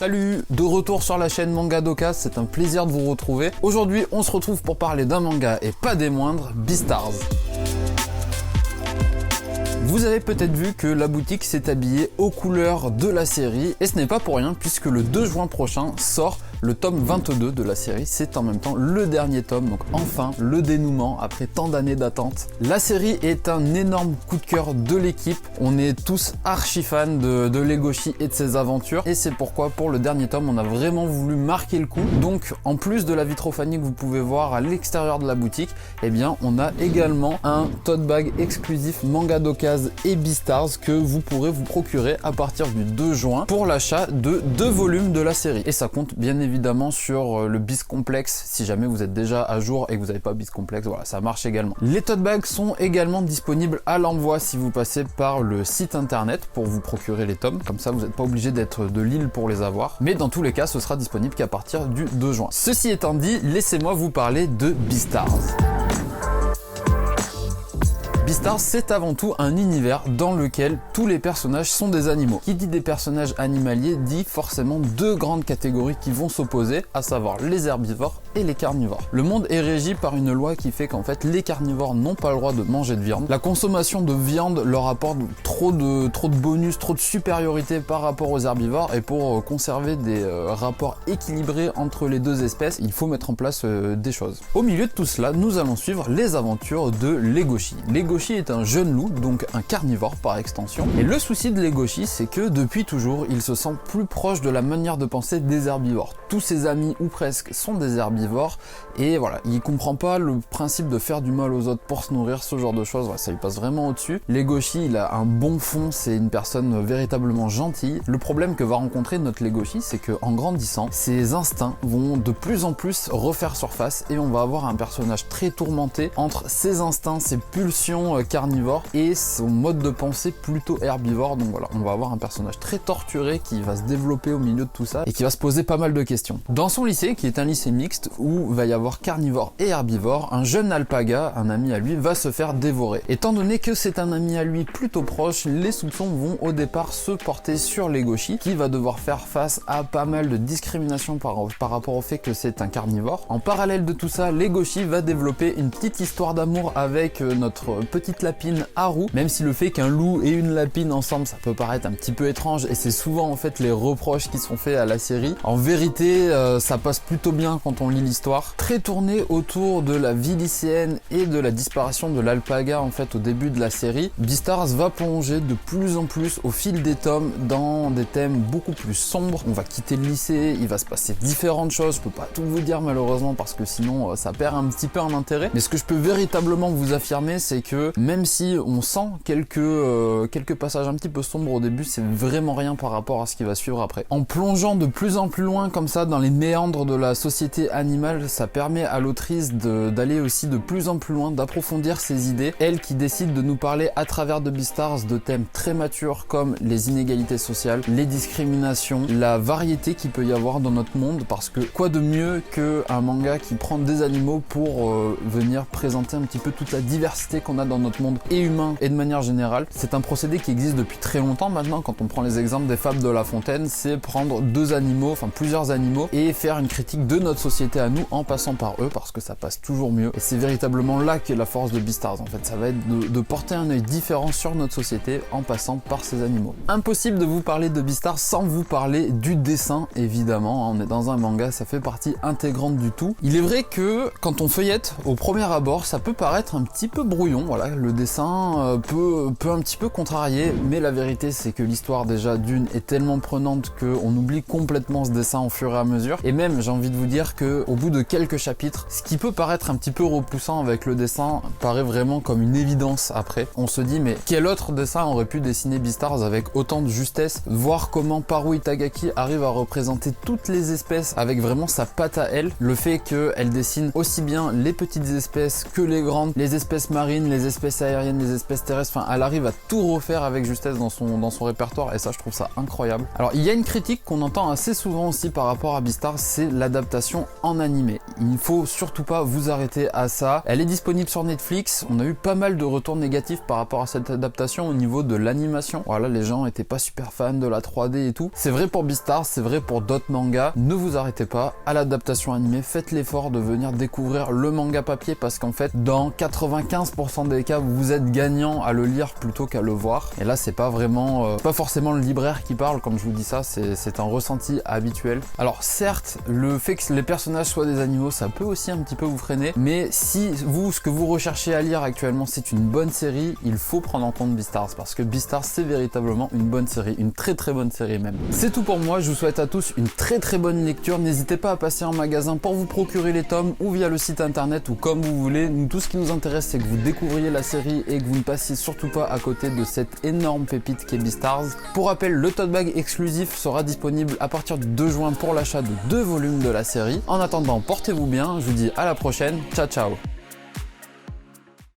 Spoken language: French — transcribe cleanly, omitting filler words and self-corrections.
Salut, de retour sur la chaîne Manga Doka, c'est un plaisir de vous retrouver. Aujourd'hui, on se retrouve pour parler d'un manga et pas des moindres, Beastars. Vous avez peut-être vu que la boutique s'est habillée aux couleurs de la série, et ce n'est pas pour rien puisque le 2 juin prochain sort le tome 22 de la série. C'est en même temps le dernier tome, donc enfin le dénouement après tant d'années d'attente. La série est un énorme coup de cœur de l'équipe, on est tous archi fans de Legoshi et de ses aventures, et c'est pourquoi pour le dernier tome on a vraiment voulu marquer le coup. Donc en plus de la vitrophanie que vous pouvez voir à l'extérieur de la boutique, eh bien on a également un tote bag exclusif Manga Dokaz et Beastars que vous pourrez vous procurer à partir du 2 juin pour l'achat de 2 volumes de la série. Et ça compte bien évidemment sur le Beast Complex. Si jamais vous êtes déjà à jour et que vous n'avez pas Beast Complex, voilà, ça marche également. Les tote bags sont également disponibles à l'envoi si vous passez par le site internet pour vous procurer les tomes. Comme ça, vous n'êtes pas obligé d'être de Lille pour les avoir. Mais dans tous les cas, ce sera disponible qu'à partir du 2 juin. Ceci étant dit, laissez-moi vous parler de Beastars. Beastars, c'est avant tout un univers dans lequel tous les personnages sont des animaux. Qui dit des personnages animaliers dit forcément deux grandes catégories qui vont s'opposer, à savoir les herbivores et les carnivores. Le monde est régi par une loi qui fait qu'en fait les carnivores n'ont pas le droit de manger de viande. La consommation de viande leur apporte trop de bonus, trop de supériorité par rapport aux herbivores, et pour conserver des rapports équilibrés entre les deux espèces, il faut mettre en place des choses. Au milieu de tout cela, nous allons suivre les aventures de Legoshi. Legoshi est un jeune loup, donc un carnivore par extension. Et le souci de Legoshi, c'est que depuis toujours, il se sent plus proche de la manière de penser des herbivores. Tous ses amis, ou presque, sont des herbivores, et voilà, il comprend pas le principe de faire du mal aux autres pour se nourrir, ce genre de choses, voilà, ça lui passe vraiment au-dessus. Legoshi, il a un bon fond, c'est une personne véritablement gentille. Le problème que va rencontrer notre Legoshi, c'est que en grandissant, ses instincts vont de plus en plus refaire surface, et on va avoir un personnage très tourmenté entre ses instincts, ses pulsions carnivore et son mode de pensée plutôt herbivore. Donc voilà, on va avoir un personnage très torturé qui va se développer au milieu de tout ça et qui va se poser pas mal de questions. Dans son lycée, qui est un lycée mixte où va y avoir carnivore et herbivore, un jeune alpaga, un ami à lui, va se faire dévorer. Étant donné que c'est un ami à lui plutôt proche, les soupçons vont au départ se porter sur Legoshi, qui va devoir faire face à pas mal de discrimination par rapport au fait que c'est un carnivore. En parallèle de tout ça, Legoshi va développer une petite histoire d'amour avec notre petite lapine Haru, même si le fait qu'un loup et une lapine ensemble, ça peut paraître un petit peu étrange, et c'est souvent en fait les reproches qui sont faits à la série. En vérité, ça passe plutôt bien quand on lit l'histoire. Très tournée autour de la vie lycéenne et de la disparition de l'alpaga en fait au début de la série, Beastars va plonger de plus en plus au fil des tomes dans des thèmes beaucoup plus sombres. On va quitter le lycée, il va se passer différentes choses, je peux pas tout vous dire malheureusement parce que sinon ça perd un petit peu en intérêt, mais ce que je peux véritablement vous affirmer, c'est que même si on sent quelques passages un petit peu sombres au début, c'est vraiment rien par rapport à ce qui va suivre après. En plongeant de plus en plus loin comme ça dans les méandres de la société animale, ça permet à l'autrice d'aller aussi de plus en plus loin, d'approfondir ses idées. Elle qui décide de nous parler à travers de Beastars de thèmes très matures comme les inégalités sociales, les discriminations, la variété qu'il peut y avoir dans notre monde, parce que quoi de mieux qu'un manga qui prend des animaux pour venir présenter un petit peu toute la diversité qu'on a dans notre monde et humain et de manière générale. C'est un procédé qui existe depuis très longtemps maintenant. Quand on prend les exemples des fables de La Fontaine, c'est prendre deux animaux, enfin plusieurs animaux, et faire une critique de notre société à nous en passant par eux, parce que ça passe toujours mieux. Et c'est véritablement là qu'est la force de Beastars en fait. Ça va être de porter un œil différent sur notre société en passant par ces animaux. Impossible de vous parler de Beastars sans vous parler du dessin, évidemment. On est dans un manga, ça fait partie intégrante du tout. Il est vrai que quand on feuillette au premier abord, ça peut paraître un petit peu brouillon, voilà, le dessin peut un petit peu contrarier, mais la vérité c'est que l'histoire déjà d'une est tellement prenante qu'on oublie complètement ce dessin au fur et à mesure, et même j'ai envie de vous dire que au bout de quelques chapitres, ce qui peut paraître un petit peu repoussant avec le dessin paraît vraiment comme une évidence après. On se dit mais quel autre dessin aurait pu dessiner Beastars avec autant de justesse, voir comment Paru Itagaki arrive à représenter toutes les espèces avec vraiment sa patte à elle, le fait qu'elle dessine aussi bien les petites espèces que les grandes, les espèces marines, les espèces espèces aériennes, les espèces terrestres, enfin elle arrive à tout refaire avec justesse dans son répertoire et ça je trouve ça incroyable. Alors il y a une critique qu'on entend assez souvent aussi par rapport à Beastars, c'est l'adaptation en animé. Il ne faut surtout pas vous arrêter à ça. Elle est disponible sur Netflix, on a eu pas mal de retours négatifs par rapport à cette adaptation au niveau de l'animation. Voilà, les gens étaient pas super fans de la 3D et tout. C'est vrai pour Beastars, c'est vrai pour d'autres mangas. Ne vous arrêtez pas à l'adaptation animée, faites l'effort de venir découvrir le manga papier parce qu'en fait dans 95% des cas vous êtes gagnant à le lire plutôt qu'à le voir. Et là c'est pas vraiment, pas forcément le libraire qui parle comme je vous dis ça, c'est un ressenti habituel. Alors certes, le fait que les personnages soient des animaux, ça peut aussi un petit peu vous freiner, mais si vous, ce que vous recherchez à lire actuellement, c'est une bonne série, il faut prendre en compte Beastars, parce que Beastars, c'est véritablement une bonne série, une très bonne série même. C'est tout pour moi, je vous souhaite à tous une très bonne lecture, n'hésitez pas à passer en magasin pour vous procurer les tomes, ou via le site internet, ou comme vous voulez. Nous, tout ce qui nous intéresse, c'est que vous découvriez la série, et que vous ne passiez surtout pas à côté de cette énorme pépite qu'est Beastars. Pour rappel, le tote bag exclusif sera disponible à partir du 2 juin pour l'achat de 2 volumes de la série. En attendant, portez-vous bien, je vous dis à la prochaine, ciao ciao.